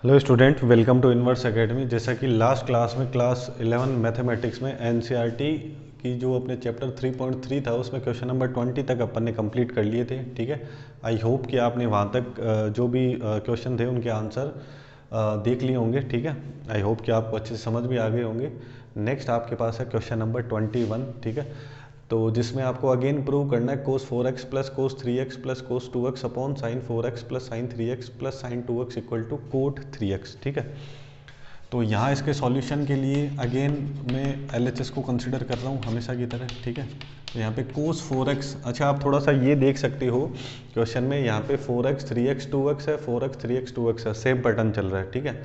Hello student, welcome to Inverse Academy. जैसा कि last class में क्लास 11 मैथमेटिक्स में एनसीईआरटी की जो अपने चैप्टर 3.3 था उसमें क्वेश्चन नंबर 20 तक अपन ने कंप्लीट कर लिए थे। ठीक है, आई होप कि आपने वहाँ तक जो भी क्वेश्चन थे उनके आंसर देख लिए होंगे। ठीक है, आई होप कि आपको अच्छे से समझ भी आ गए होंगे। नेक्स्ट आपके पास है क्वेश्चन नंबर 21। ठीक है, तो जिसमें आपको अगेन प्रूव करना है cos 4x plus cos 3x plus cos 2x upon sine 4x plus sine 3x plus sine 2x equal to cot 3x। ठीक है, तो यहाँ इसके सॉल्यूशन के लिए अगेन मैं LHS को कंसिडर कर रहा हूँ हमेशा की तरह। ठीक है, तो यहाँ पे कोस 4x, अच्छा आप थोड़ा सा ये देख सकते हो क्वेश्चन में, यहाँ पे 4x 3x 2x है, 4x 3x 2x है, सेम पैटर्न चल रहा है। ठीक है,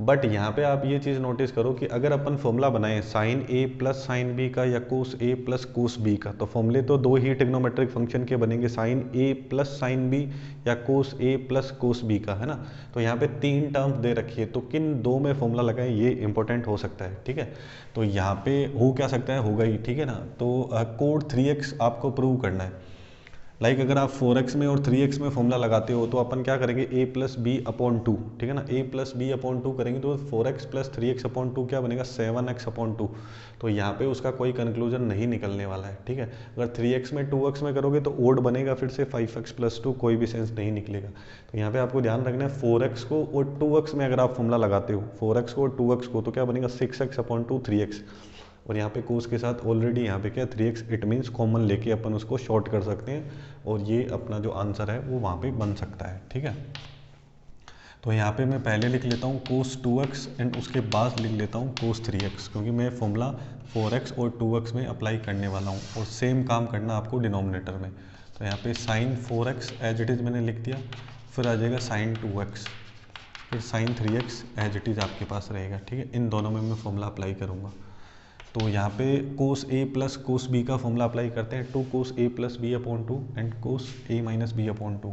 बट यहाँ पे आप ये चीज़ नोटिस करो कि अगर अपन फॉर्मूला बनाएं साइन ए प्लस साइन बी का या कोस ए प्लस कोस बी का, तो फॉर्मूले तो दो ही ट्रिग्नोमेट्रिक फंक्शन के बनेंगे, साइन ए प्लस साइन बी या कोस ए प्लस कोस बी का, है ना। तो यहाँ पे तीन टर्म्स दे रखी है, तो किन दो में फॉर्मूला लगाएं ये इंपॉर्टेंट हो सकता है। ठीक है, तो यहाँ पे हो क्या सकता है, होगा ही। ठीक है ना, तो कोड 3x आपको प्रूव करना है। अगर आप 4x में और 3x में फॉर्मूला लगाते हो तो अपन क्या करेंगे, a plus B upon two. ठीक है ना, a plus B upon two करेंगे तो 4x plus 3x upon two क्या बनेगा, 7x अपॉन टू। तो यहाँ पे उसका कोई कंक्लूजन नहीं निकलने वाला है। ठीक है, अगर 3x में 2x में करोगे तो ओड बनेगा फिर से 5x प्लस टू, कोई भी सेंस नहीं निकलेगा। तो यहाँ पे आपको ध्यान रखना है 4x को और 2x में अगर आप फॉर्मूला लगाते हो 4x को और 2x को, तो क्या बनेगा 6x अपॉन टू 3x। और यहाँ पे कोस के साथ ऑलरेडी यहाँ पे क्या 3x, इट मीन्स कॉमन लेके अपन उसको शॉर्ट कर सकते हैं और ये अपना जो आंसर है वो वहाँ पे बन सकता है। ठीक है, तो यहाँ पे मैं पहले लिख लेता हूँ कोस 2x एंड उसके बाद लिख लेता हूँ कोस 3x, क्योंकि मैं फॉर्मूला 4x और 2x में अप्लाई करने वाला हूँ और सेम काम करना आपको डिनोमिनेटर में। तो यहाँ पे sign 4x as it is मैंने लिख दिया, फिर आ जाएगा साइन 2x, फिर sign 3x as it is आपके पास रहेगा। ठीक है, इन दोनों में मैं फॉर्मूला अप्लाई करूँगा। तो यहाँ पे cos A plus cos B का फॉर्मूला अप्लाई करते हैं, two cos A plus B upon two and cos A minus B upon two.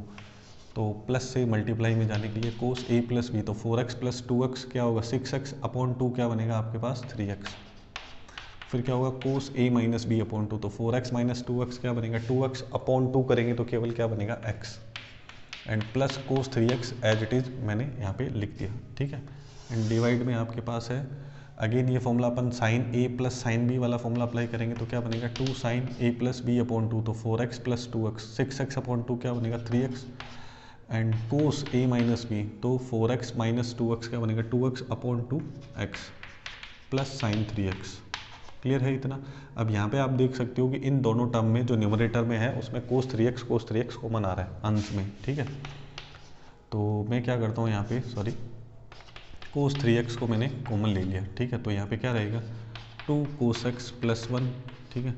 तो प्लस से मल्टीप्लाई में जाने के लिए कोस ए प्लस बी, तो 4x प्लस 2x क्या होगा 6x अपॉन टू, क्या बनेगा आपके पास 3x। फिर क्या होगा कोस A minus B upon two, तो 4x माइनस 2x क्या बनेगा 2x अपॉन टू करेंगे तो केवल क्या बनेगा x, and plus cos 3x as it is मैंने यहाँ पे लिख दिया। ठीक है, एंड डिवाइड में आपके पास है अगेन ये फॉर्मूला अपन साइन ए प्लस साइन बी वाला फॉर्मूला अप्लाई करेंगे तो क्या बनेगा 2 साइन ए प्लस बी अपॉन टू, तो 4x plus 2x 6x upon two क्या बनेगा 3x, and cos A minus B, तो 4x माइनस 2x क्या बनेगा 2x upon two x plus sine 3x। Clear है इतना। अब यहाँ पे आप देख सकते हो कि इन दोनों टर्म में जो न्यूमरेटर में है उसमें कोस 3x कॉमन आ रहा है अंश में। ठीक है, तो मैं क्या करता हूँ यहाँ पे, सॉरी, कोस 3x को मैंने कॉमन ले लिया। ठीक है, तो यहाँ पे क्या रहेगा 2 कोस x प्लस 1। ठीक है,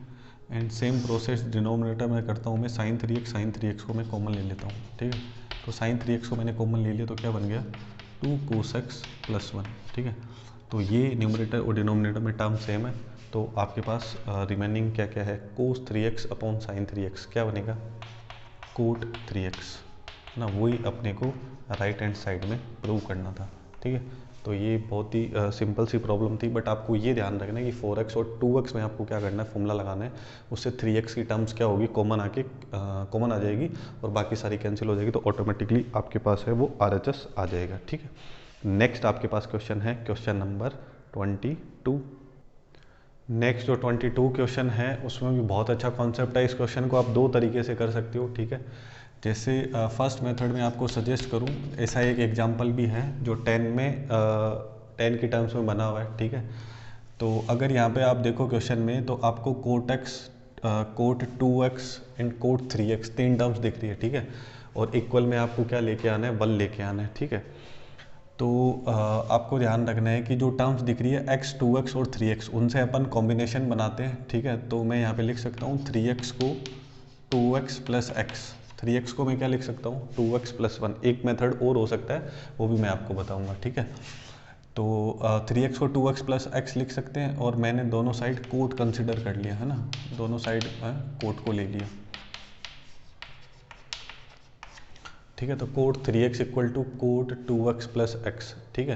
एंड सेम प्रोसेस डिनोमिनेटर में करता हूँ मैं साइन 3x को मैं कॉमन ले लेता हूँ। ठीक है, तो साइन 3x को मैंने कॉमन ले लिया तो क्या बन गया 2 कोस x प्लस 1। ठीक है, तो ये न्यूमरेटर और डिनोमिनेटर में टर्म सेम है, तो आपके पास रिमेनिंग क्या क्या है, कोस 3x अपॉन साइन 3x क्या बनेगा कोट 3x ना, वही अपने को राइट हैंड साइड में प्रूव करना था। ठीक है, तो ये बहुत ही सिंपल सी प्रॉब्लम थी, बट आपको ये ध्यान रखना है कि 4x और 2x में आपको क्या करना है, फॉर्मूला लगाना है, उससे 3x की टर्म्स क्या होगी कॉमन कॉमन आ जाएगी और बाकी सारी कैंसिल हो जाएगी, तो ऑटोमेटिकली आपके पास है वो RHS आ जाएगा। ठीक है, नेक्स्ट आपके पास क्वेश्चन है क्वेश्चन नंबर 22। नेक्स्ट जो 22 क्वेश्चन है उसमें भी बहुत अच्छा कॉन्सेप्ट है। इस क्वेश्चन को आप दो तरीके से कर सकते हो। ठीक है, जैसे फर्स्ट मेथड में आपको सजेस्ट करूं, ऐसा एक एग्जांपल भी है जो 10 की टर्म्स में बना हुआ है। ठीक है, तो अगर यहाँ पे आप देखो क्वेश्चन में, तो आपको cot x, cot 2x and cot 3x तीन टर्म्स दिख रही है। ठीक है, और इक्वल में आपको क्या लेके आना है, 1 लेके आना है। ठीक है, तो आपको ध्यान रखना है कि जो टर्म्स दिख रही है x 2x और 3x, उनसे अपन कॉम्बिनेशन बनाते हैं। ठीक है, तो मैं यहाँ पे लिख सकता हूँ 3x को 2x प्लस x, 3x को मैं क्या लिख सकता हूँ 2x प्लस 1। एक मेथड और हो सकता है, वो भी मैं आपको बताऊंगा। ठीक है, तो 3x को 2x प्लस x लिख सकते हैं, और मैंने दोनों साइड कोट कंसिडर कर लिया है ना, दोनों साइड कोट को ले लिया। ठीक है, तो cot 3x equal to cot 2x plus x। ठीक है,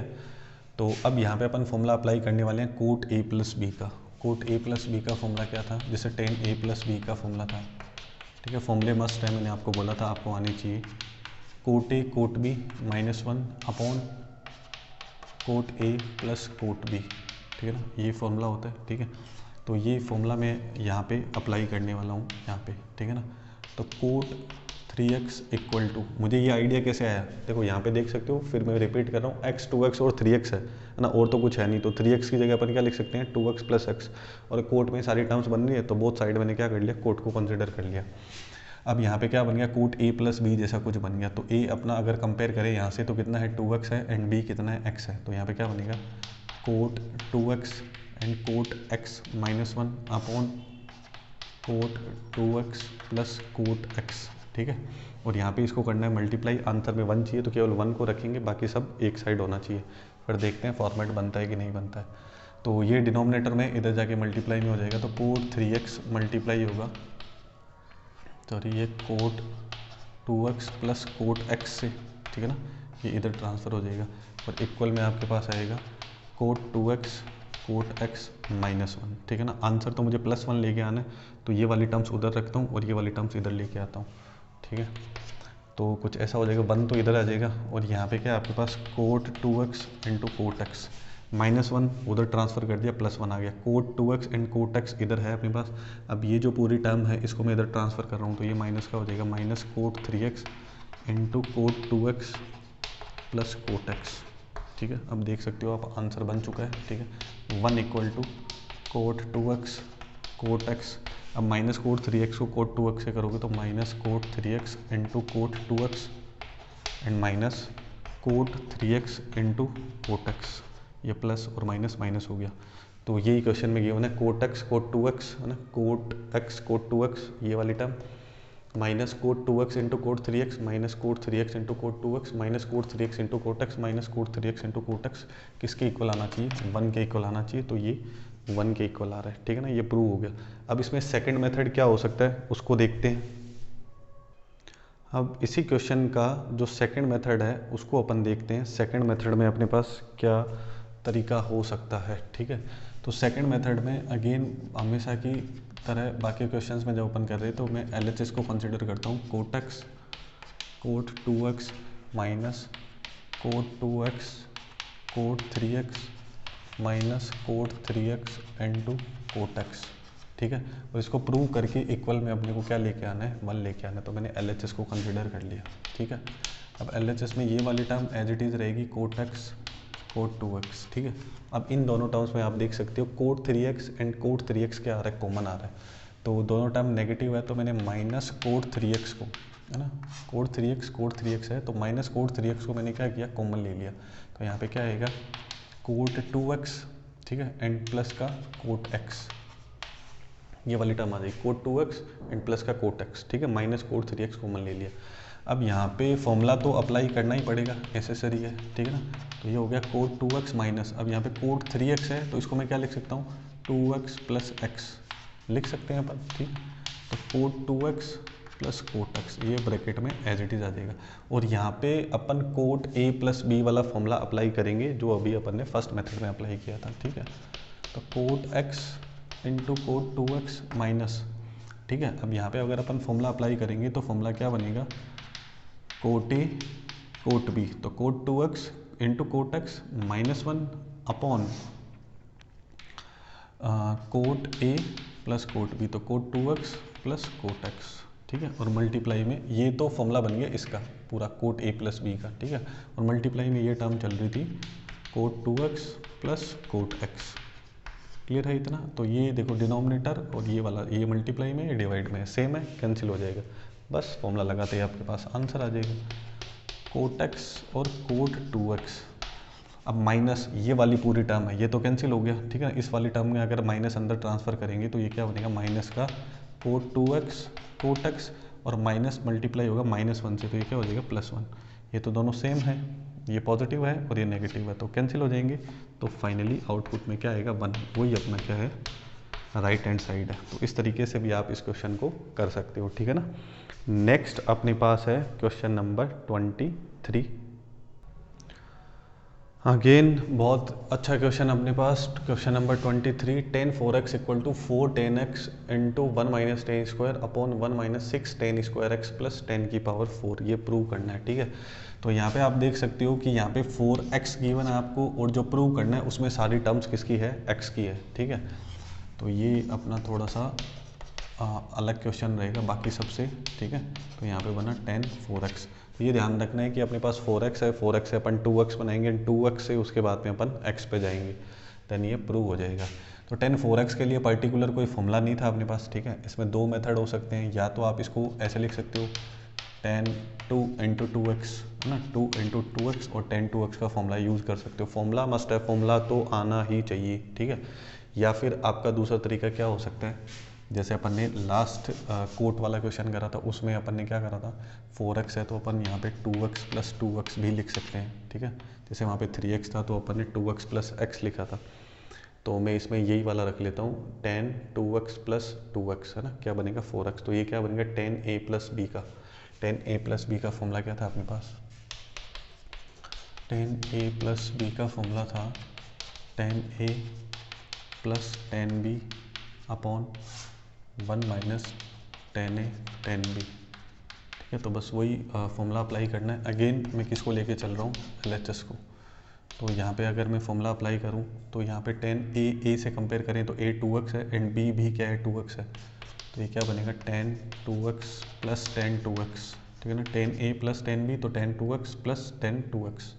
तो अब यहाँ पे अपन फॉर्मूला अप्लाई करने वाले हैं कोट a प्लस बी का। कोट a प्लस बी का फॉर्मूला क्या था, जैसे टेन a प्लस बी का फॉर्मूला था। ठीक है, फॉर्मूले मस्ट है, मैंने आपको बोला था आपको आनी चाहिए। Cot a cot b -1 upon cot A plus cot B, ठीक है ना, ये फॉर्मूला होता है, ठीक है। तो ये फॉर्मूला मैं यहाँ पे अप्लाई करने वाला हूँ यहाँ पे, ठीक है ना। तो कोट 3x इक्वल टू, मुझे ये आइडिया कैसे आया, देखो यहाँ पे देख सकते हो, फिर मैं रिपीट कर रहा हूँ, x 2x और 3x है ना, और तो कुछ है नहीं, तो 3x की जगह अपन क्या लिख सकते हैं 2x प्लस x, और कोट में सारी टर्म्स बन रही है तो बोथ साइड मैंने क्या कर लिया, कोट को कंसिडर कर लिया। अब यहाँ पे क्या बन गया, कोट a प्लस बी जैसा कुछ बन गया। तो a अपना अगर कंपेयर करें यहाँ से तो कितना है 2x है, एंड b कितना है x है, तो यहाँ पे क्या बनेगा cot 2x and cot x minus 1 upon cot 2x plus cot x, ठीक है। और यहाँ पे इसको करना है मल्टीप्लाई, आंसर में 1 चाहिए तो केवल 1 को रखेंगे, बाकी सब एक साइड होना चाहिए। फिर देखते हैं फॉर्मेट बनता है कि नहीं बनता है। तो ये डिनोमिनेटर में इधर जाके मल्टीप्लाई में हो जाएगा, तो कोट 3x मल्टीप्लाई होगा, सॉरी ये cot 2x plus cot x से, ठीक है ना, ये इधर ट्रांसफ़र हो जाएगा, और इक्वल में आपके पास आएगा coat 2x cot x minus 1, ठीक है ना। आंसर तो मुझे प्लस 1 लेके आना है, तो ये वाली टर्म्स उधर रखता हूँ और ये वाली टर्म्स इधर लेके आता हूँ, ठीक है। तो कुछ ऐसा हो जाएगा, 1 तो इधर आ जाएगा, और यहाँ पे क्या आपके पास cot 2x into cot x minus 1 उधर ट्रांसफ़र कर दिया, प्लस 1 आ गया, coat 2x and cot x इधर है अपने पास। अब ये जो पूरी टर्म है इसको मैं इधर ट्रांसफ़र कर रहा हूँ, तो ये माइनस का हो जाएगा, minus cot 3x into cot 2x plus cot x, ठीक है। अब देख सकते हो आप आंसर बन चुका है, ठीक है। 1 equal to cot 2x cot x, अब माइनस कोट 3x को कोट 2x से करोगे तो minus cot 3x into cot 2x and minus cot 3x into cot x, ये प्लस और माइनस माइनस हो गया। तो यही क्वेश्चन में गिवन है, कोट x कोट 2x है ना, कोट x कोट 2x ये वाली term, minus cot 2x into coat 3x minus cot 3x into cot 2x minus cot 3x into cot x minus cot 3x into cot x, किसके equal आना चाहिए, 1 के equal आना चाहिए, तो ये 1 के इक्वल आ रहा है, ठीक है ना, ये प्रूव हो गया। अब इसमें सेकंड मेथड क्या हो सकता है उसको देखते हैं। अब इसी क्वेश्चन का जो सेकंड मेथड है उसको अपन देखते हैं, सेकंड मेथड में अपने पास क्या तरीका हो सकता है, ठीक है। तो सेकंड मेथड में अगेन हमेशा की तरह बाकी क्वेश्चंस में जब ओपन कर रहे हैं तो मैं LHS को कंसिडर करता हूँ, cot x cot 2x minus cot 2x cot 3x minus cot 3x into cot x, ठीक है। और इसको प्रूव करके इक्वल में अपने को क्या लेके आना है, 1 लेके आना है, तो मैंने LHS को कंसिडर कर लिया, ठीक है। अब LHS में ये वाली टर्म एज इट इज़ रहेगी कोट x कोट 2x, ठीक है। अब इन दोनों टर्म्स में आप देख सकते हो coat 3x and cot 3x क्या आ रहा है, कॉमन आ रहा है, तो दोनों टर्म नेगेटिव है, तो मैंने माइनस कोट 3x को, है ना, कोट 3x है, तो माइनस कोट 3x को मैंने क्या किया, कॉमन ले लिया, तो यहाँ पे क्या आएगा कोट 2x, ठीक है, एंड प्लस का कोट x, ये वाली टर्म आ जाएगी कोट 2x एंड प्लस का कोट x, ठीक है, माइनस कोट 3x कॉमन ले लिया। अब यहाँ पे फॉर्मूला तो अप्लाई करना ही पड़ेगा, नेसेसरी है, ठीक है ना। तो ये हो गया कोट 2x माइनस, अब यहाँ पे कोट 3x है तो इसको मैं क्या लिख सकता हूँ 2x प्लस x लिख सकते हैं अपन, ठीक। तो cot 2x plus cot x ये ब्रैकेट में एज इट इज़ आ जाएगा, और यहाँ पे अपन कोट a प्लस बी वाला फॉर्मूला अप्लाई करेंगे जो अभी अपन ने फर्स्ट मेथड में अप्लाई किया था, ठीक है। तो cot x into cot 2x minus, ठीक है। अब यहाँ पे अगर अपन फॉर्मूला अप्लाई करेंगे तो फॉर्मूला क्या बनेगा कोट ए कोट बी, तो cot 2x into cot x minus 1 upon cot A plus cot B, तो cot 2x plus cot x, ठीक है। और मल्टीप्लाई में ये तो फॉर्मूला बन गया इसका पूरा कोट ए प्लस बी का, ठीक है। और मल्टीप्लाई में ये टर्म चल रही थी cot 2x plus cot x, clear है इतना। तो ये देखो डिनोमिनेटर और ये वाला ये मल्टीप्लाई में, ये डिवाइड में सेम है, कैंसिल हो जाएगा, बस फॉर्मूला लगाते ही आपके पास आंसर आ जाएगा कोट x और कोट 2x। अब माइनस ये वाली पूरी टर्म है, ये तो कैंसिल हो गया, ठीक है। इस वाली टर्म में अगर माइनस अंदर ट्रांसफ़र करेंगे तो ये क्या बनेगा माइनस का कोट 2x कोट x, और माइनस मल्टीप्लाई होगा माइनस 1 से, तो ये क्या हो जाएगा प्लस 1। ये तो दोनों सेम है, ये पॉजिटिव है और ये नेगेटिव है, तो कैंसिल हो जाएंगे, तो फाइनली आउटपुट में क्या आएगा 1, वही अपना क्या है राइट हैंड साइड है। तो इस तरीके से भी आप इस क्वेश्चन को कर सकते हो, ठीक है ना। नेक्स्ट अपने पास है क्वेश्चन नंबर 23। अगेन बहुत अच्छा क्वेश्चन अपने पास, question number 23, tan 4x equal to 4 10x into 1 minus ten square upon 1 minus 6 tan square x plus 10 की पावर 4, ये प्रूव करना है। ठीक है, तो यहाँ पे आप देख सकते हो कि यहाँ पे 4x गिवन है आपको, और जो प्रूव करना है उसमें सारी टर्म्स किसकी है, x की है। ठीक है, तो ये अपना थोड़ा सा अलग क्वेश्चन रहेगा बाकी सबसे। ठीक है, तो यहाँ पे बना टेन 4x। तो ये ध्यान रखना है कि अपने पास 4x है, 4x से अपन 2x बनाएंगे, 2x से उसके बाद में अपन x पे जाएंगे, देन ये प्रूव हो जाएगा। तो टेन 4x के लिए पर्टिकुलर कोई फॉर्मूला नहीं था अपने पास। ठीक है, इसमें दो मेथड हो सकते हैं, या तो आप इसको ऐसे लिख सकते हो टेन 2 इंटू 2x है ना, 2 इंटू 2x, और टेन 2x का फॉर्मूला यूज़ कर सकते हो। फॉर्मूला मस्ट है, फॉर्मूला तो आना ही चाहिए। ठीक है, या फिर आपका दूसरा तरीका क्या हो सकता है, जैसे अपन ने लास्ट कोट वाला क्वेश्चन करा था, उसमें अपन ने क्या करा था, 4x है तो अपन यहाँ पे 2x प्लस 2x भी लिख सकते हैं। ठीक है, जैसे वहाँ पे 3x था तो अपन ने 2x प्लस x लिखा था, तो मैं इसमें यही वाला रख लेता हूँ, टेन 2x प्लस 2x है ना, क्या बनेगा 4x। तो ये क्या बनेगा, टेन ए प्लस बी का, टेन ए प्लस बी का फॉर्मूला क्या था अपने पास, टेन ए प्लस बी का फॉर्मूला था tan A plus tan B upon 1 minus tan A tan B. ठीक है, तो बस वही फॉर्मूला अप्लाई करना है। अगेन मैं किसको लेके चल रहा हूँ, LHS को। तो यहाँ पे अगर मैं फॉर्मूला अप्लाई करूँ तो यहाँ पे टेन ए से कंपेयर करें तो a 2x है एंड b भी क्या है, 2x है। तो ये क्या बनेगा, ten 2x plus ten 2x। ठीक है ना, ten A plus tan B, तो ten 2x plus ten 2x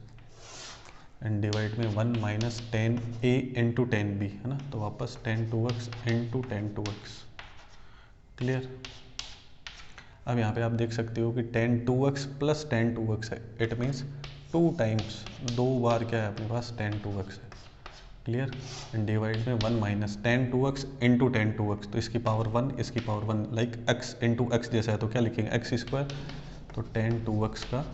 and divide में 1 माइनस टेन ए इंटू टेन बी है ना, तो वापस ten 2x into ten 2x। Clear. अब यहाँ पे आप देख सकते हो कि ten 2x plus ten 2x है, इट मीन्स 2 टाइम्स, 2 बार क्या है अपने पास टेन 2x है। क्लियर, एंड डिवाइड में 1 minus ten 2x into ten 2x, तो इसकी पावर 1, इसकी power 1, like x into x जैसा है, तो क्या लिखेंगे एक्स स्क्वायर, तो टेन 2x का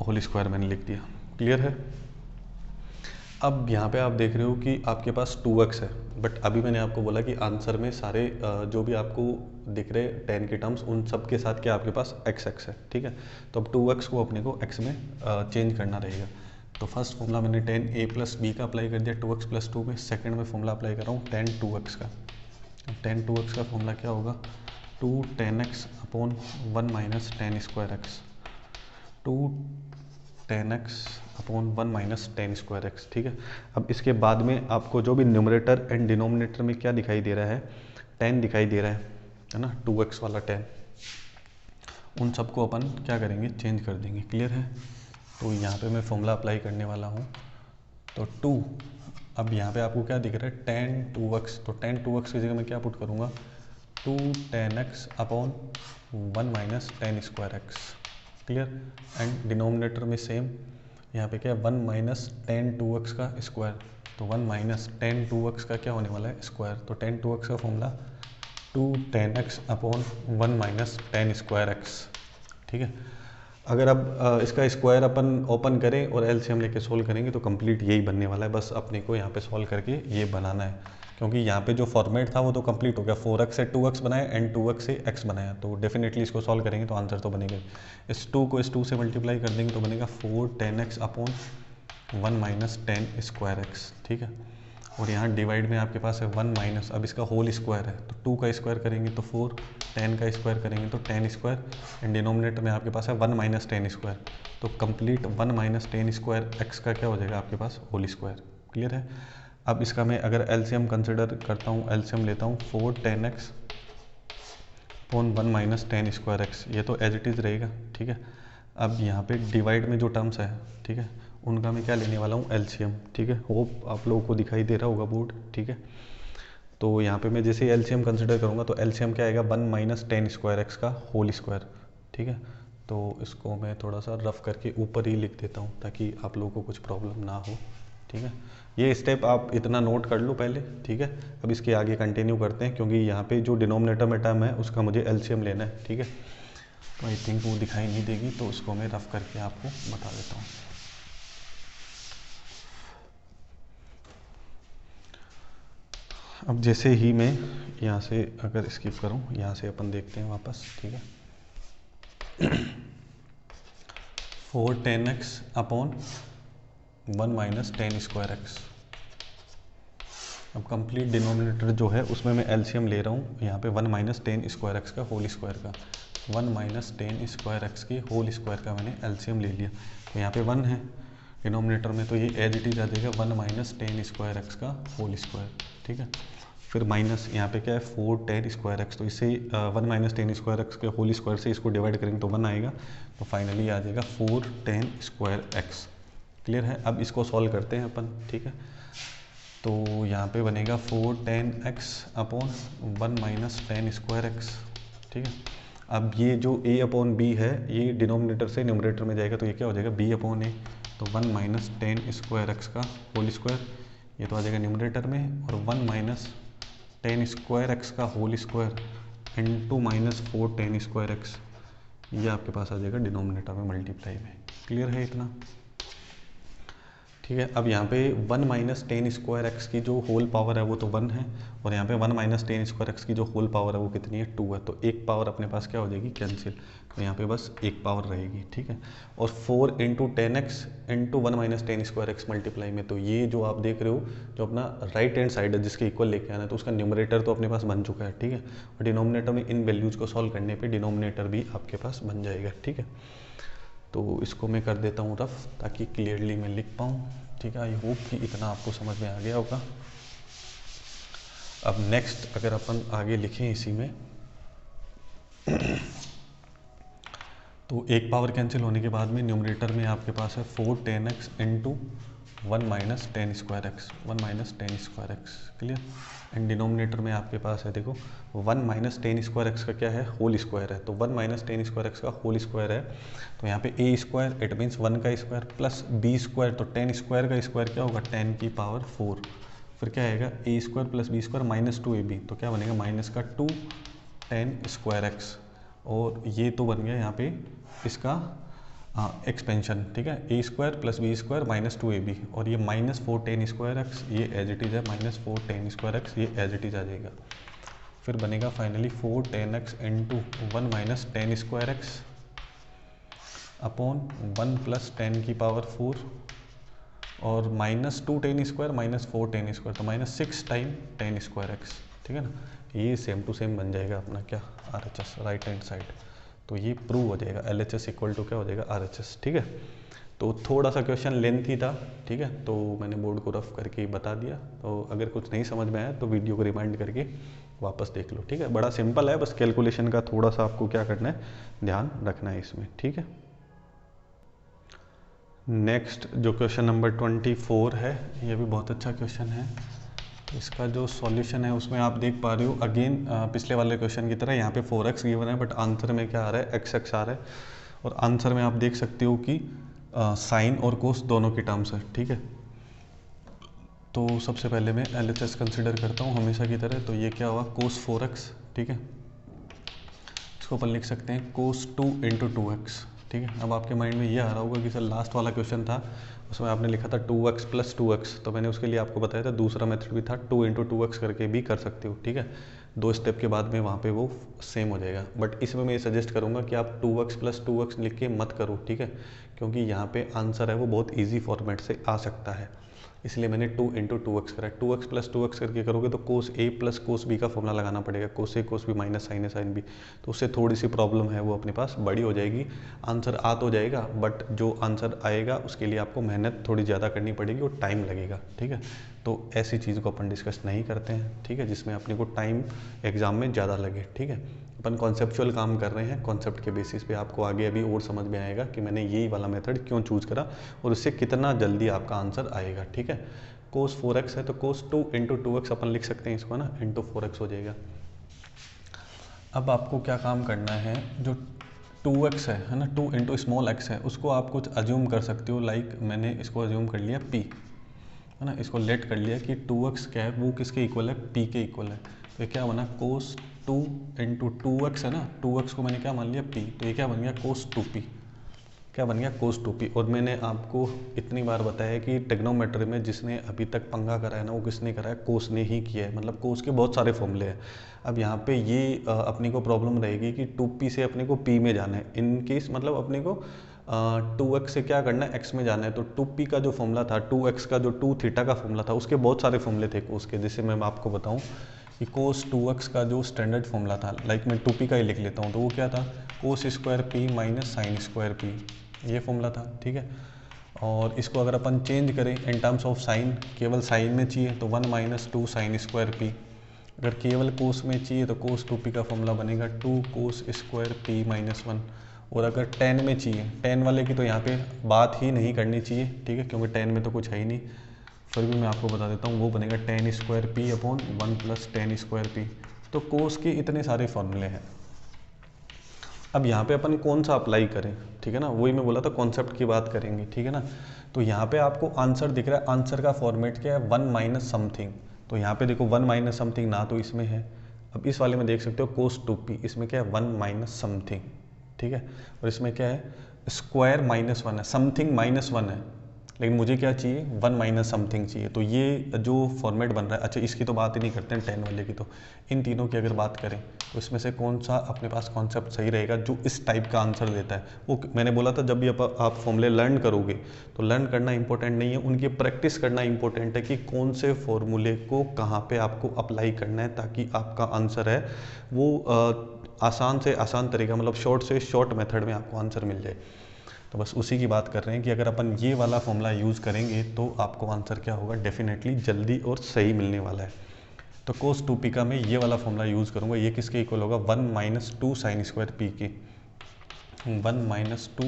होल स्क्वायर मैंने लिख दिया। क्लियर है। अब यहाँ पे आप देख रहे हो कि आपके पास 2x है, बट अभी मैंने आपको बोला कि आंसर में सारे जो भी आपको दिख रहे 10 के टर्म्स, उन सब के साथ क्या आपके पास x है। ठीक है, तो अब 2x को अपने को x में चेंज करना रहेगा। तो फर्स्ट फॉर्मूला मैंने टेन ए प्लस बी का अप्लाई कर दिया 2x प्लस 2 में। सेकेंड में फॉर्मूला अप्लाई कर रहा हूँ टेन 2x का। टेन 2x का फॉर्मूला क्या होगा, 2 10x upon 1 minus ten square x, 2 10x upon 1 minus ten square x. ठीक है, अब इसके बाद में आपको जो भी न्यूमरेटर एंड डिनोमिनेटर में क्या दिखाई दे रहा है, 10 दिखाई दे रहा है ना, 2x वाला 10, उन सबको अपन क्या करेंगे, चेंज कर देंगे। क्लियर है। तो यहाँ पे मैं फॉर्मूला अप्लाई करने वाला हूँ, तो 2, अब यहाँ पे आपको क्या दिख रहा है, टेन 2x, तो टेन 2x की जगह मैं क्या पुट करूँगा, 2 10x upon 1 minus ten square x. Clear, and denominator में सेम, यहाँ पे क्या है 1 माइनस टेन 2x का स्क्वायर, तो 1 माइनस टेन 2x का क्या होने वाला है, स्क्वायर। तो टेन 2x का formula 2 10x upon 1 minus ten square x. ठीक है, अगर अब इसका स्क्वायर अपन ओपन करें और एलसीएम लेके सोल्व करेंगे तो कंप्लीट यही बनने वाला है। बस अपने को यहाँ पे सोल्व करके ये बनाना है, क्योंकि यहाँ पे जो फॉर्मेट था वो तो कंप्लीट हो गया, 4x से 2x बनाया एंड 2x से x बनाया, तो डेफिनेटली इसको सॉल्व करेंगे तो आंसर तो बनेगा। इस 2 को इस 2 से मल्टीप्लाई कर देंगे तो बनेगा 4 10x upon 1 minus ten square x. ठीक है, और यहाँ डिवाइड में आपके पास है 1 माइनस, अब इसका होल स्क्वायर है तो 2 का स्क्वायर करेंगे तो 4, 10 का स्क्वायर करेंगे तो 10 स्क्वायर, एंड डिनोमिनेटर में आपके पास है 1 माइनस टेन स्क्वायर, तो complete 1 minus ten square X का क्या हो जाएगा आपके पास, होल स्क्वायर। क्लियर है। अब इसका मैं अगर एलसीएम कंसिडर करता हूँ, एलसीएम लेता हूँ 4 10x upon 1 minus ten square x, ये तो एज इट इज़ रहेगा। ठीक है, अब यहाँ पे डिवाइड में जो टर्म्स है, ठीक है, उनका मैं क्या लेने वाला हूँ, एलसीएम। ठीक है, होप आप लोगों को दिखाई दे रहा होगा बोर्ड। ठीक है, तो यहाँ पे मैं जैसे एलसीएम कंसिडर करूँगा तो एलसीएम क्या आएगा, 1 माइनस टेन स्क्वायर एक्स का होल स्क्वायर। ठीक है, तो इसको मैं थोड़ा सा रफ करके ऊपर ही लिख देता हूँ ताकि आप लोगों को कुछ प्रॉब्लम ना हो। ठीक है, ये स्टेप आप इतना नोट कर लो पहले। ठीक है, अब इसके आगे कंटिन्यू करते हैं, क्योंकि यहाँ पे जो डिनोमिनेटर में टर्म है उसका मुझे एलसीएम लेना है। ठीक है, तो आई थिंक वो दिखाई नहीं देगी, तो उसको मैं रफ करके आपको बता देता हूँ। अब जैसे ही मैं यहाँ से अगर स्किप करूँ, यहाँ से अपन देखते हैं वापस। ठीक है, 4 10x upon 1 minus ten square x. अब कंप्लीट डिनोमिनेटर जो है उसमें मैं एलसीएम ले रहा हूँ यहाँ पे 1 माइनस टेन स्क्वायर एक्स का होल स्क्वायर का, 1 माइनस टेन स्क्वायर एक्स की होल स्क्वायर का मैंने एलसीएम ले लिया। तो यहाँ पे 1 है डिनोमिनेटर में, तो ये एज इट इज आ जाएगा 1 माइनस टेन स्क्वायर एक्स का होल स्क्वायर, ठीक है। फिर माइनस यहाँ पे क्या है 4 टेन स्क्वायर एक्स, तो इससे 1 माइनस टेन स्क्वायर एक्स के होल स्क्वायर से इसको डिवाइड करेंगे तो 1 आएगा, तो फाइनली आ जाएगा 4 टेन स्क्वायर एक्स। क्लियर है। अब इसको सॉल्व करते हैं अपन, ठीक है। तो यहाँ पे बनेगा 4 tan x upon 1 minus ten square x, ठीक है। अब ये जो a अपॉन बी है ये डिनोमिनेटर से न्यूमरेटर में जाएगा, तो ये क्या हो जाएगा b अपॉन ए, तो 1 माइनस टेन स्क्वायर एक्स का होल स्क्वायर, ये तो आ जाएगा न्यूमरेटर में, और 1 माइनस टेन स्क्वायर एक्स का whole square into minus 4 ten square x, ये आपके पास आ जाएगा डिनोमिनेटर में मल्टीप्लाई में। क्लियर है इतना, ठीक है। अब यहाँ पे 1 माइनस टेन स्क्वायर एक्स की जो होल पावर है वो तो 1 है, और यहाँ पे 1 माइनस टेन स्क्वायर एक्स की जो होल पावर है वो कितनी है 2 है, तो एक पावर अपने पास क्या हो जाएगी कैंसिल, तो यहाँ पे बस एक पावर रहेगी, ठीक है। और 4 into ten x into 1 minus ten square x multiply में, तो ये जो आप देख रहे हो जो अपना राइट हैंड साइड है जिसके इक्वल लेके आना है, तो उसका न्यूमरेटर तो अपने पास बन चुका है, ठीक है। और डिनोमिनेटर में इन वैल्यूज़ को सॉल्व करने पर डिनोमिनेटर भी आपके पास बन जाएगा, ठीक है। तो इसको मैं कर देता हूँ रफ ताकि क्लियरली मैं लिख पाऊँ, ठीक है। आई होप कि इतना आपको समझ में आ गया होगा। अब नेक्स्ट अगर अपन आगे लिखें इसी में तो एक पावर कैंसिल होने के बाद में न्यूमरेटर में आपके पास है 4 tan x into 1 minus ten square x, 1 minus ten square x, clear. And denominator में आपके पास है देखो 1 माइनस टेन स्क्वायर एक्स का क्या है होल स्क्वायर है, तो 1 माइनस टेन स्क्वायर एक्स का होल स्क्वायर है, तो यहाँ पे ए स्क्वायर इट मीन्स 1 का स्क्वायर प्लस बी स्क्वायर, तो 10 स्क्वायर का स्क्वायर क्या होगा 10 की पावर 4, फिर क्या आएगा A square plus B square minus 2ab, तो क्या बनेगा माइनस का 2 10 स्क्वायर एक्स, और ये तो बन गया यहाँ पे इसका एक्सपेंशन, ठीक है। A square plus B square minus 2ab, और ये माइनस 4 टेन स्क्वायर एक्स ये एज इट इज़ है, माइनस 4 टेन स्क्वायर एक्स ये एज इट इज़ आ जाएगा। फिर बनेगा finally 4 tan x into 1 minus ten square x upon 1 plus 10 की पावर 4, और minus 2 tan square minus 4 ten square, तो माइनस 6 टाइम 10 स्क्वायर एक्स, ठीक है ना। ये सेम टू सेम बन जाएगा अपना क्या RHS राइट हैंड साइड, तो ये प्रूव हो जाएगा LHS इक्वल टू क्या हो जाएगा RHS, ठीक है। तो थोड़ा सा क्वेश्चन लेंथी था, ठीक है, तो मैंने बोर्ड को रफ करके बता दिया, तो अगर कुछ नहीं समझ में आया तो वीडियो को रिमाइंड करके वापस देख लो, ठीक है। बड़ा सिंपल है, बस कैलकुलेशन का थोड़ा सा आपको क्या करना है ध्यान रखना है इसमें, ठीक है। नेक्स्ट जो क्वेश्चन नंबर 24 है, ये भी बहुत अच्छा क्वेश्चन है। इसका जो सॉल्यूशन है उसमें आप देख पा रहे हो अगेन पिछले वाले क्वेश्चन की तरह यहाँ पे 4x गिवन है, बट आंसर में क्या आ रहा है x आ रहा है, और आंसर में आप देख सकते हो कि साइन और कोस दोनों की टर्म्स है, ठीक है। तो सबसे पहले मैं LHS कंसिडर करता हूँ हमेशा की तरह, तो ये क्या हुआ कोस 4x, ठीक है। इसको अपन लिख सकते हैं कोस 2 इंटू 2x, ठीक है। अब आपके माइंड में ये आ रहा होगा कि सर लास्ट वाला क्वेश्चन था उसमें आपने लिखा था 2x प्लस 2x, तो मैंने उसके लिए आपको बताया था दूसरा मेथड भी था 2 इंटू 2x करके भी कर सकते हो, ठीक है। 2 स्टेप के बाद में वहाँ पे वो सेम हो जाएगा, बट इसमें मैं ये सजेस्ट करूँगा कि आप 2x प्लस 2x लिख के मत करो, ठीक है, क्योंकि यहाँ पे आंसर है वो बहुत ईजी फॉर्मेट से आ सकता है, इसलिए मैंने 2 इंटू 2x करा। 2x प्लस 2x करके करोगे तो कोस ए प्लस कोस बी का फॉर्मूला लगाना पड़ेगा, कोस ए कोस बी माइनस साइन ए साइन बी, तो उससे थोड़ी सी प्रॉब्लम है वो अपने पास बड़ी हो जाएगी। आंसर आ तो जाएगा, बट जो आंसर आएगा उसके लिए आपको मेहनत थोड़ी ज़्यादा करनी पड़ेगी और टाइम लगेगा, ठीक है। तो ऐसी चीज़ को अपन डिस्कस नहीं करते हैं, ठीक है, जिसमें अपने को टाइम एग्जाम में ज़्यादा लगे, ठीक है। अपन कॉन्सेप्चुअल काम कर रहे हैं, कॉन्सेप्ट के बेसिस पे आपको आगे अभी और समझ में आएगा कि मैंने यही वाला मेथड क्यों चूज करा और उससे कितना जल्दी आपका आंसर आएगा, ठीक है। कोस 4x है तो कोस 2 इंटू 2x अपन लिख सकते हैं इसको ना, इंटू 4x हो जाएगा। अब आपको क्या काम करना है, जो 2x है ना, 2 इंटू स्मॉल x है, उसको आप कुछ अज्यूम कर सकते हो, लाइक मैंने इसको अज्यूम कर लिया p, है ना, इसको लेट कर लिया कि 2x क्या है वो किसके इक्वल है p के इक्वल है, तो ये क्या बना कोस 2 इंटू 2x है ना, 2x को मैंने क्या मान लिया p, तो ये क्या बन गया कोस 2p, क्या बन गया कोस 2p। और मैंने आपको इतनी बार बताया कि ट्रिग्नोमेट्री में जिसने अभी तक पंगा करा है ना वो किसने करा है, कोस ने ही किया है, मतलब कोस के बहुत सारे फॉर्मूले हैं। अब यहाँ पे ये अपने को प्रॉब्लम रहेगी कि 2p से अपने को p में जाना है, इन केस मतलब अपने को 2x से क्या करना है, x में जाना है। तो 2p का जो फॉर्मूला था, 2x का जो 2 थीटा का फॉर्मूला था, उसके बहुत सारे फॉर्मूले थे कोस के, जैसे मैं आपको बताऊं कि कोस 2x का जो स्टैंडर्ड फॉर्मूला था, लाइक मैं 2p का ही लिख लेता हूं, तो वो क्या था, cos square p minus sine square p, ये फॉर्मूला था, ठीक है। और इसको अगर अपन चेंज करें इन टर्म्स ऑफ साइन, केवल साइन में चाहिए तो 1 माइनस 2 साइन स्क्वायर p, अगर केवल कोस में चाहिए तो कोस 2p का फॉर्मूला बनेगा 2 कोस स्क्वायर p माइनस 1। और अगर टेन में चाहिए, टेन वाले की तो यहाँ पे बात ही नहीं करनी चाहिए, ठीक है, क्योंकि टेन में तो कुछ है ही नहीं, फिर भी मैं आपको बता देता हूँ, वो बनेगा ten square P upon 1 plus ten square P. तो कोस के इतने सारे फॉर्मूले हैं। अब यहाँ पे अपन कौन सा अप्लाई करें, ठीक है ना, वही मैं बोला था कॉन्सेप्ट की बात करेंगे, ठीक है ना। तो यहाँ पे आपको आंसर दिख रहा है, आंसर का फॉर्मेट क्या है, 1 माइनस समथिंग। तो यहाँ पे देखो 1 माइनस समथिंग ना तो इसमें है, अब इस वाले में देख सकते हो कोस 2p, इसमें क्या है 1 माइनस समथिंग, ठीक है। और इसमें क्या है, स्क्वायर माइनस 1 है, समथिंग माइनस 1 है, लेकिन मुझे क्या चाहिए 1 माइनस समथिंग चाहिए। तो ये जो फॉर्मेट बन रहा है, अच्छा इसकी तो बात ही नहीं करते हैं 10 वाले की, तो इन तीनों की अगर बात करें तो इसमें से कौन सा अपने पास कॉन्सेप्ट सही रहेगा जो इस टाइप का आंसर देता है। वो मैंने बोला था जब भी आप फॉर्मूले लर्न करोगे तो लर्न करना इंपॉर्टेंट नहीं है, उनकी प्रैक्टिस करना इंपॉर्टेंट है कि कौन से फॉर्मूले को कहाँ पे आपको अप्लाई करना है, ताकि आपका आंसर है वो आसान से आसान तरीका, मतलब शॉर्ट से शॉर्ट मेथड में आपको आंसर मिल जाए। तो बस उसी की बात कर रहे हैं कि अगर अपन ये वाला फॉर्मूला यूज़ करेंगे तो आपको आंसर क्या होगा, डेफिनेटली जल्दी और सही मिलने वाला है। तो कोस 2p का मैं ये वाला फॉर्मूला यूज़ करूँगा, ये किसके इक्वल होगा, 1 माइनस 2 साइन स्क्वायर पी के, 1 माइनस 2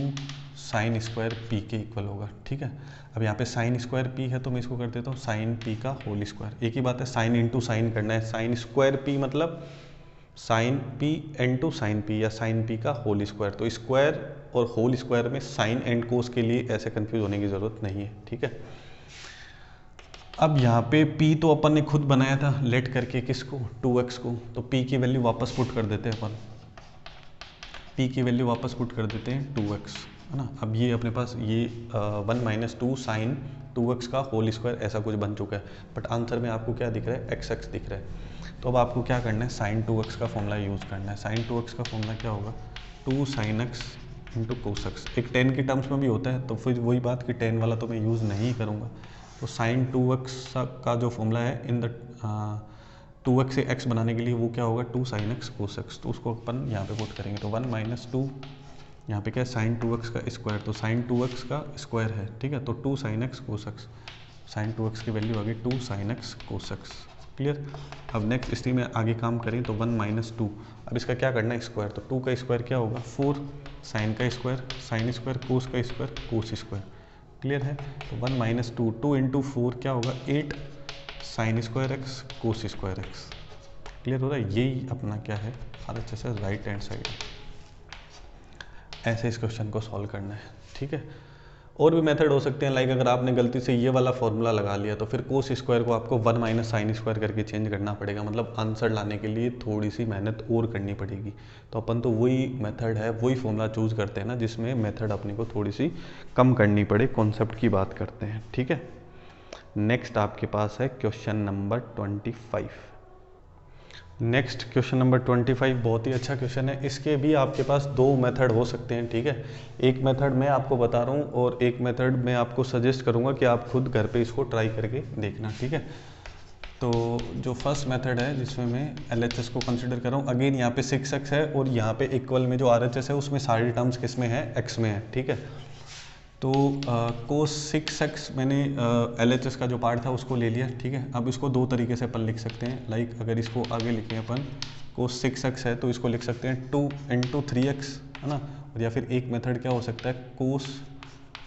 साइन स्क्वायर पी के इक्वल होगा, ठीक है। अब यहाँ पे साइन स्क्वायर पी है तो मैं इसको कर देता हूँ साइन पी का होल स्क्वायर, एक ही बात है, साइन इंटू साइन करना है, साइन स्क्वायर पी मतलब sine P into sine P या साइन पी का होल स्क्वायर। तो स्क्वायर और होल स्क्वायर में साइन एंड कोस के लिए ऐसे कंफ्यूज होने की ज़रूरत नहीं है, ठीक है। अब यहाँ पे p तो अपन ने खुद बनाया था लेट करके, किसको, 2x को, तो p की वैल्यू वापस पुट कर देते हैं अपन, p की वैल्यू वापस पुट कर देते हैं 2x, है ना। अब ये अपने पास ये 1 माइनस 2 साइन 2x का होल स्क्वायर ऐसा कुछ बन चुका है, बट आंसर में आपको क्या दिख रहा है, x दिख रहा है। तो अब आपको क्या करना है, साइन 2x का फॉर्मूला यूज़ करना है। साइन 2x का फॉर्मूला क्या होगा, 2 sine x into cos x, एक 10 के टर्म्स में भी होता है, तो फिर वही बात कि 10 वाला तो मैं यूज़ नहीं करूँगा। तो साइन 2x का जो फॉर्मूला है इन द 2x से x बनाने के लिए वो क्या होगा, 2 साइन x कोस x, तो उसको अपन यहाँ पे पुट करेंगे। तो 1 माइनस 2, यहाँ पे क्या है साइन 2x का स्क्वायर, तो साइन 2x का स्क्वायर है, ठीक है, तो 2 साइन x कोस x, साइन 2x की वैल्यू आ गई 2 साइन x कोस x, क्लियर। अब नेक्स्ट इसी में आगे काम करें तो 1 माइनस 2, अब इसका क्या करना है स्क्वायर, तो 2 का स्क्वायर क्या होगा 4, साइन का स्क्वायर साइन स्क्वायर, कोस का स्क्वायर कोस स्क्वायर, क्लियर है। तो 1 माइनस 2, 2 इंटू 4 क्या होगा 8 sine square x cos square x, clear हो रहा है। यही अपना क्या है RHS है, राइट हैंड साइड। ऐसे इस क्वेश्चन को सॉल्व करना है, ठीक है। और भी मेथड हो सकते हैं, लाइक अगर आपने गलती से ये वाला फॉर्मूला लगा लिया तो फिर कोस स्क्वायर को आपको 1 माइनस साइन स्क्वायर करके चेंज करना पड़ेगा, मतलब आंसर लाने के लिए थोड़ी सी मेहनत और करनी पड़ेगी। तो अपन तो वही मेथड है, वही फॉर्मूला चूज़ करते हैं ना जिसमें मेथड अपने को थोड़ी सी कम करनी पड़े, कॉन्सेप्ट की बात करते हैं, ठीक है। नेक्स्ट आपके पास है question number 25। Next question number 25 बहुत ही अच्छा क्वेश्चन है। इसके भी आपके पास दो मेथड हो सकते हैं, ठीक है। एक मेथड मैं आपको बता रहा हूँ और एक मेथड मैं आपको सजेस्ट करूँगा कि आप खुद घर पे इसको ट्राई करके देखना, ठीक है। तो जो फर्स्ट मेथड है जिसमें मैं LHS को कंसिडर कर रहा हूँ, अगेन यहाँ पे 6x है और यहाँ पे इक्वल में जो RHS है उसमें सारी टर्म्स किस में है, x में है, ठीक है। तो कोस 6x मैंने LHS का जो पार्ट था उसको ले लिया, ठीक है। अब इसको दो तरीके से अपन लिख सकते हैं, लाइक अगर इसको आगे लिखें अपन, कोस 6x है तो इसको लिख सकते हैं 2 इंटू 3x, है ना। और या फिर एक मेथड क्या हो सकता है, कोस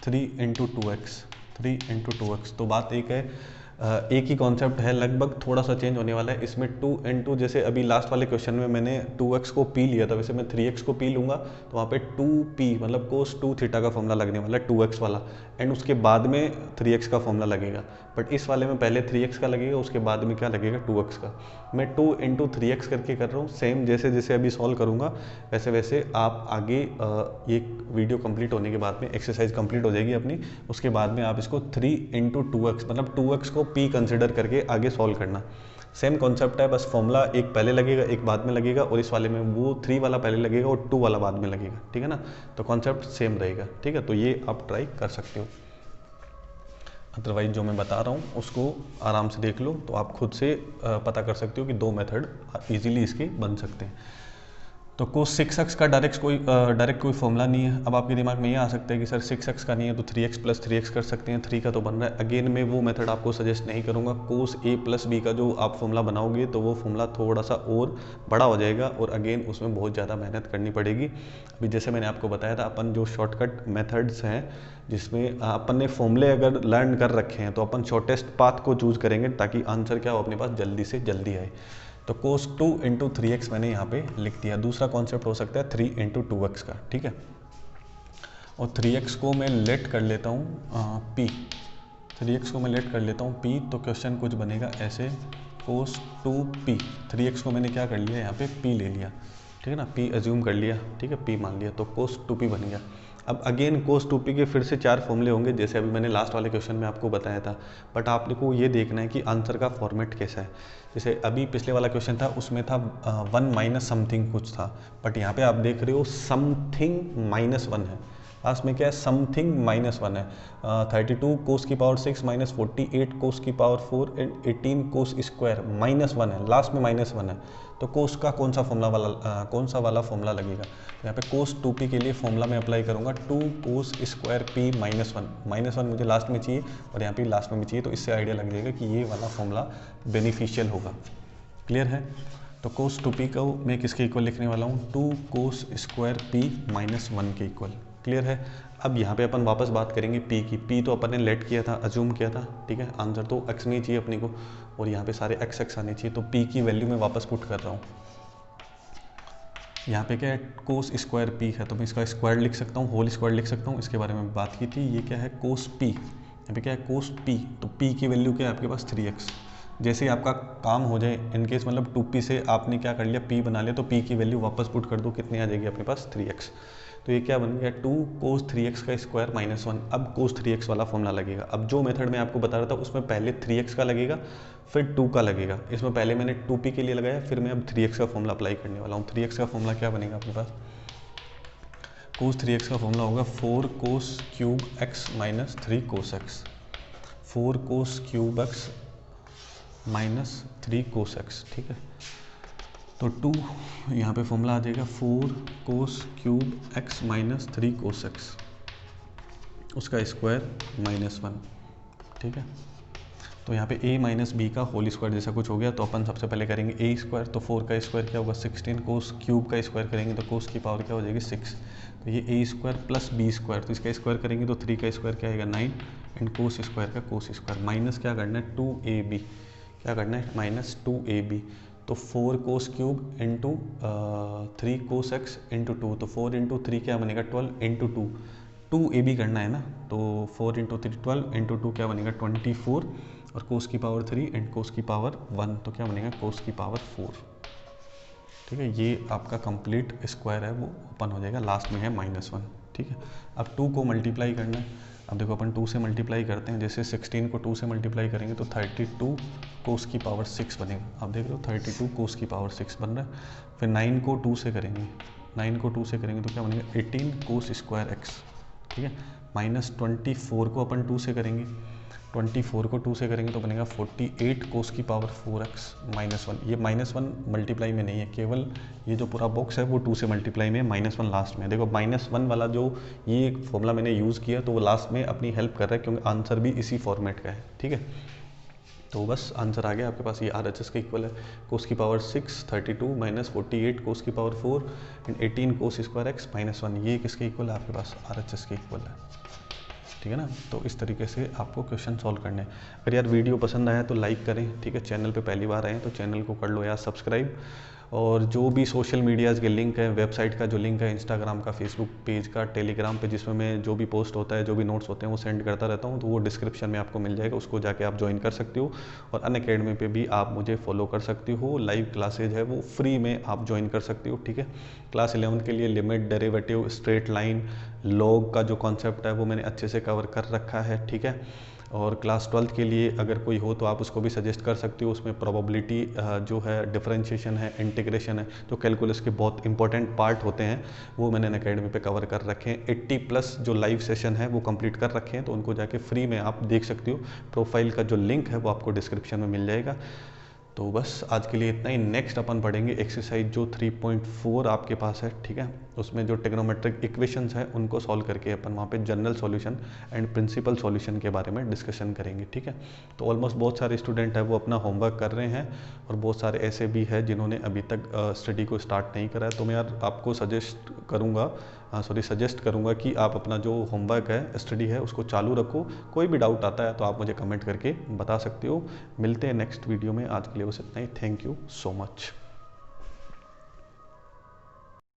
3 इंटू 2x, 3 इंटू 2x। तो बात एक है, एक ही कॉन्सेप्ट है, लगभग थोड़ा सा चेंज होने वाला है इसमें 2 इंटू, जैसे अभी लास्ट वाले क्वेश्चन में मैंने 2x को p लिया था, वैसे मैं 3x को p लूँगा तो वहाँ पे 2p मतलब कोस 2 थीटा का फॉर्मूला लगने वाला है 2x वाला, एंड उसके बाद में 3x का फॉर्मूला लगेगा। बट इस वाले में पहले 3x का लगेगा, उसके बाद में क्या लगेगा 2x का। मैं 2 इंटू 3x करके कर रहा हूँ, सेम जैसे जैसे अभी सॉल्व करूँगा वैसे वैसे आप आगे ये वीडियो कंप्लीट होने के बाद में एक्सरसाइज कंप्लीट हो जाएगी अपनी, उसके बाद में आप इसको 3 इंटू 2x मतलब 2x को p कंसिडर करके आगे सॉल्व करना। सेम कॉन्सेप्ट है, बस फॉर्मूला एक पहले लगेगा एक बाद में लगेगा, और इस वाले में वो 3 वाला पहले लगेगा और 2 वाला बाद में लगेगा, ठीक है ना। तो कॉन्सेप्ट सेम रहेगा, ठीक है। तो ये आप ट्राई कर सकते हो। अदरवाइज जो मैं बता रहा हूँ उसको आराम से देख लो, तो आप खुद से पता कर सकते हो कि 2 मेथड ईजिली इसके बन सकते हैं। तो कोस 6x का डायरेक्ट कोई फॉर्मूला नहीं है। अब आपके दिमाग में ये आ सकता है कि सर 6x का नहीं है तो 3x प्लस 3x कर सकते हैं, 3 का तो बन रहा है। अगेन मैं वो मेथड आपको सजेस्ट नहीं करूँगा। कोस a प्लस बी का जो आप फॉर्मूला बनाओगे तो वो फॉर्मूला थोड़ा सा और बड़ा हो जाएगा, और अगेन उसमें बहुत ज़्यादा मेहनत करनी पड़ेगी। अभी जैसे मैंने आपको बताया था, अपन जो शॉर्टकट मेथड्स हैं जिसमें अपन ने फॉर्मूले अगर लर्न कर रखे हैं तो अपन शॉर्टेस्ट पाथ को चूज़ करेंगे ताकि आंसर क्या हो अपने पास जल्दी से जल्दी आए। तो कोस 2 इंटू 3x मैंने यहाँ पे लिख दिया। दूसरा कॉन्सेप्ट हो सकता है 3 इंटू 2x का, ठीक है। और 3x को मैं लेट कर लेता हूँ p, 3x को मैं लेट कर लेता हूँ p, तो क्वेश्चन कुछ बनेगा ऐसे, कोस 2p, 3x को मैंने क्या कर लिया यहाँ पे p ले लिया, ठीक है ना, p एज्यूम कर लिया, ठीक है, p मान लिया, तो कोस 2p बन गया। अब अगेन कोस 2p के फिर से 4 फॉर्मूले होंगे जैसे अभी मैंने लास्ट वाले क्वेश्चन में आपको बताया था, बट आपने को ये देखना है कि आंसर का फॉर्मेट कैसा है। जैसे अभी पिछले वाला क्वेश्चन था उसमें था 1 माइनस समथिंग कुछ था, बट यहाँ पे आप देख रहे हो समथिंग माइनस 1 है, लास्ट में क्या है समथिंग माइनस 1 है। 32 कोस की पावर 6 माइनस 48 कोस की power 4 and 18 cos square minus 1 है, लास्ट में माइनस 1 है। तो कोस का कौन सा वाला फॉर्मूला लगेगा। यहाँ पे कोस 2p के लिए फॉर्मूला मैं अप्लाई करूँगा 2 कोस स्क्वायर p माइनस 1 मुझे लास्ट में चाहिए और यहाँ पे लास्ट में भी चाहिए, तो इससे आइडिया लग जाएगा कि ये वाला फॉर्मूला बेनिफिशियल होगा। क्लियर है। तो कोस 2p को मैं किसके इक्वल लिखने वाला हूँ, 2 कोस स्क्वायर p माइनस 1 के इक्वल। क्लियर है। अब यहाँ पे अपन वापस बात करेंगे p की। p तो अपन ने लेट किया था, अज्यूम किया था, ठीक है, आंसर तो x में ही चाहिए अपने को, और यहाँ पे सारे x आने चाहिए, तो p की वैल्यू मैं वापस पुट कर रहा हूँ। यहाँ पे क्या है कोस स्क्वायर p है, तो मैं इसका स्क्वायर लिख सकता हूँ, होल स्क्वायर लिख सकता हूँ, इसके बारे में बात की थी। ये क्या है कोस p, यहाँ पे क्या है कोस p, तो p की वैल्यू क्या है आपके पास 3x। जैसे ही आपका काम हो जाए, इनकेस मतलब 2p से आपने क्या कर लिया p बना लिया, तो p की वैल्यू वापस पुट कर दो, कितनी आ जाएगी आपके पास 3x। तो ये क्या बन गया 2 कोस 3x का स्क्वायर माइनस 1। अब कोस 3x वाला फॉर्मूला लगेगा। अब जो मेथड मैं आपको बता रहा था उसमें पहले 3x का लगेगा फिर 2 का लगेगा। इसमें पहले मैंने 2p के लिए लगाया, फिर मैं अब 3x का फॉर्मूला अप्लाई करने वाला हूँ। 3x का फॉर्मूला क्या बनेगा आपके पास, कोस 3x का फॉर्मूला होगा 4 कोस क्यूब x माइनस 3 कोस x, 4 cos cube x minus 3 कोस x, ठीक है। तो 2 यहाँ पे फॉर्मूला आ जाएगा 4 कोस क्यूब x माइनस 3 कोस x, उसका स्क्वायर माइनस 1, ठीक है। तो यहाँ पे a माइनस बी का होल स्क्वायर जैसा कुछ हो गया, तो अपन सबसे पहले करेंगे a स्क्वायर, तो 4 का स्क्वायर क्या होगा 16, कोस क्यूब का स्क्वायर करेंगे तो कोस की पावर क्या हो जाएगी 6, तो ये a square plus b square, तो इसका स्क्वायर करेंगे तो 3 का स्क्वायर क्या आएगा 9, एंड कोस स्क्वायर का कोस स्क्वायर, माइनस क्या करना है 2ab, क्या करना है माइनस 2ab। तो 4 cos cube into 3 cos x into 2, तो 4 इंटू 3 क्या बनेगा 12 इंटू 2, 2ab करना है ना, तो 4 इंटू 3 12 इंटू 2 क्या बनेगा 24, और कोस की पावर 3 एंड कोस की पावर 1, तो क्या बनेगा कोस की पावर 4, ठीक है। ये आपका कंप्लीट स्क्वायर है वो ओपन हो जाएगा, लास्ट में है -1, ठीक है। अब 2 को मल्टीप्लाई करना है। अब देखो अपन 2 से मल्टीप्लाई करते हैं, जैसे 16 को 2 से मल्टीप्लाई करेंगे तो 32 कोस की पावर 6 बनेगा। आप देख रहे हो 32 कोस की पावर 6 बन रहा है। फिर 9 को 2 से करेंगे, 9 को 2 से करेंगे तो क्या बनेगा 18 कोस स्क्वायर x, ठीक है। माइनस 24 को अपन 2 से करेंगे, 24 को 2 से करेंगे तो बनेगा 48 कोस की पावर 4x माइनस 1। ये -1 मल्टीप्लाई में नहीं है, केवल ये जो पूरा बॉक्स है वो 2 से मल्टीप्लाई में है, -1 लास्ट में। देखो -1 वाला जो ये फॉर्मूला मैंने यूज़ किया तो वो लास्ट में अपनी हेल्प कर रहा है, क्योंकि आंसर भी इसी फॉर्मेट का है, ठीक है। तो बस आंसर आ गया आपके पास, ये RHS का इक्वल है कोस की पावर 6 32 माइनस 48 कोस की power 4 and 18 cos square x -1, ये किसके इक्वल है आपके पास RHS के इक्वल है, ठीक है ना। तो इस तरीके से आपको क्वेश्चन सॉल्व करने हैं। अगर यार वीडियो पसंद आया तो लाइक करें, ठीक है। चैनल पे पहली बार आए हैं तो चैनल को कर लो यार सब्सक्राइब, और जो भी सोशल मीडियाज़ के लिंक है, वेबसाइट का जो लिंक है, इंस्टाग्राम का, फेसबुक पेज का, टेलीग्राम पे जिसमें मैं जो भी पोस्ट होता है, जो भी नोट्स होते हैं वो सेंड करता रहता हूँ, तो वो डिस्क्रिप्शन में आपको मिल जाएगा, उसको जाके आप ज्वाइन कर सकते हो। और अनअकैडमी पे भी आप मुझे फॉलो कर सकते हो, लाइव क्लासेज है वो फ्री में आप ज्वाइन कर सकते हो, ठीक है। क्लास 11 के लिए limit, derivative, straight line, log का जो कॉन्सेप्ट है वो मैंने अच्छे से कवर कर रखा है, ठीक है। और क्लास 12th के लिए अगर कोई हो तो आप उसको भी सजेस्ट कर सकते हो। उसमें प्रोबेबिलिटी जो है, डिफरेंशिएशन है, इंटीग्रेशन है, तो कैलकुलस के बहुत इंपॉर्टेंट पार्ट होते हैं, वो मैंने अकेडमी पे कवर कर रखे हैं। 80+ जो लाइव सेशन है वो कंप्लीट कर रखे हैं, तो उनको जाके फ्री में आप देख सकते हो। प्रोफाइल का जो लिंक है वो आपको डिस्क्रिप्शन में मिल जाएगा। तो बस आज के लिए इतना ही। नेक्स्ट अपन पढ़ेंगे एक्सरसाइज जो 3.4 आपके पास है, ठीक है। उसमें जो ट्रिग्नोमेट्रिक इक्वेशंस है उनको सॉल्व करके अपन वहाँ पे general solution and principal solution के बारे में डिस्कशन करेंगे, ठीक है। तो ऑलमोस्ट बहुत सारे स्टूडेंट है वो अपना होमवर्क कर रहे हैं, और बहुत सारे ऐसे भी है जिन्होंने अभी तक स्टडी को स्टार्ट नहीं करा है। तो मैं यार आपको सजेस्ट करूँगा कि आप अपना जो होमवर्क है, स्टडी है, उसको चालू रखो। कोई भी डाउट आता है तो आप मुझे कमेंट करके बता सकते हो। मिलते हैं नेक्स्ट वीडियो में। आज के लिए बस इतना ही। Thank you so much.